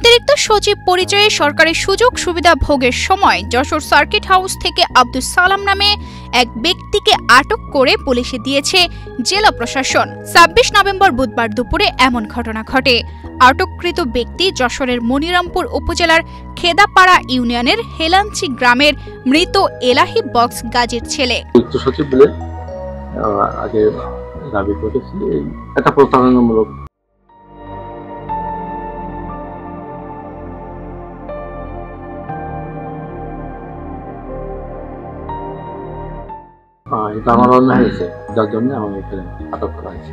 অতিরিক্ত সচিব পরিচয়ে সরকারি সুযোগ সুবিধা ভোগের সময় যশোর সার্কিট হাউস থেকে আব্দুস সালাম নামে এক ব্যক্তিকে আটক করে পুলিশে দিয়েছে জেলা প্রশাসন। ২৬ নভেম্বর বুধবার দুপুরে এমন ঘটনা ঘটে। আটককৃত ব্যক্তি যশোরের মনিরামপুর উপজেলার খেদাপাড়া ইউনিয়নের হেলাঞ্চি গ্রামের মৃত এলাহি বক্স গাজীর ছেলে। সচিব বলে আগে দাবি করেছি এটা প্রতারণামূলক।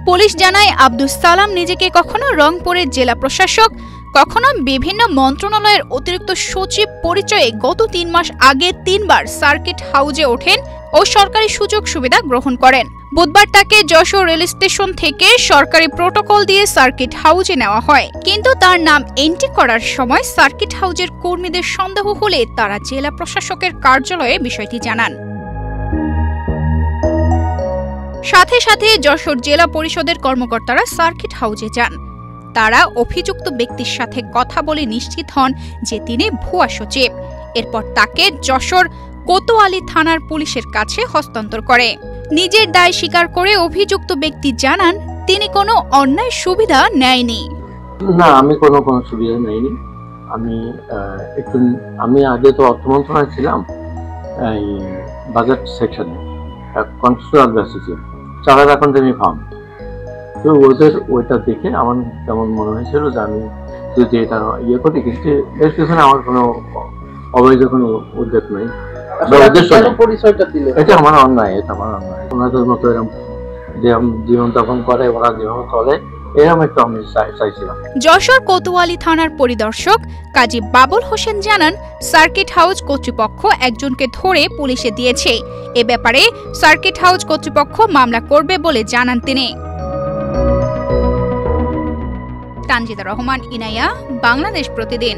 পুলিশ জানায় আব্দুস সালাম নিজেকে কখনো রংপুরের জেলা প্রশাসক, কখনো বিভিন্ন মন্ত্রণালয়ের অতিরিক্ত সচিব পরিচয়ে গত ৩ মাস আগে ৩ বার সার্কিট হাউজে ওঠেন ও সরকারি সুযোগ সুবিধা গ্রহণ করেন। বুধবার তাকে যশোর রেল স্টেশন থেকে সরকারি প্রোটোকল দিয়ে সার্কিট হাউজে নেওয়া হয়, কিন্তু তার নাম এন্ট্রি করার সময় সার্কিট হাউজের কর্মীদের সন্দেহ হলে তারা জেলা প্রশাসকের কার্যালয়ে বিষয়টি জানান। সাথে সাথে যশোর জেলা পরিষদের কর্মকর্তারা সার্কিট হাউজে যান। তারা অভিযুক্ত ব্যক্তির সাথে কথা বলে নিশ্চিত হন যে তিনি ভুয়া সচিব। এরপর তাকে যশোর কোতোয়ালি থানার পুলিশের কাছে হস্তান্তর করে। নিজের দায় স্বীকার করে অভিযুক্ত ব্যক্তি জানান তিনি কোনো অন্যায় সুবিধা নেয়নি। না, আমি কোনো সুবিধা নেইনি। আমি আগে তো অর্থ মন্ত্রণালয়ে ছিলাম, এই বাজেট সেকশনে construction associate chartered accountant farm. তো ওইটা দেখে আমার কেমন মনে হয়েছিল যে আমি যদি এটা করি, কিন্তু এর পিছনে আমার কোনো অবৈধ কোনো উদ্যোগ নেই। এটা আমার অন্যায়, ওনাদের মতো এরকম জীবনযাপন করে, ওরা যেভাবে চলে এরকম একটু আমি চাইছিলাম। যশোর কোতোয়ালি থানার পরিদর্শক কাজী বাবুল হোসেন জানান সার্কিট হাউস কর্তৃপক্ষ একজনকে ধরে পুলিশে দিয়েছে। এ ব্যাপারে সার্কিট হাউস কর্তৃপক্ষ মামলা করবে বলে জানান তিনি। তানজিদা রহমান, ইনায়া, বাংলাদেশ প্রতিদিন।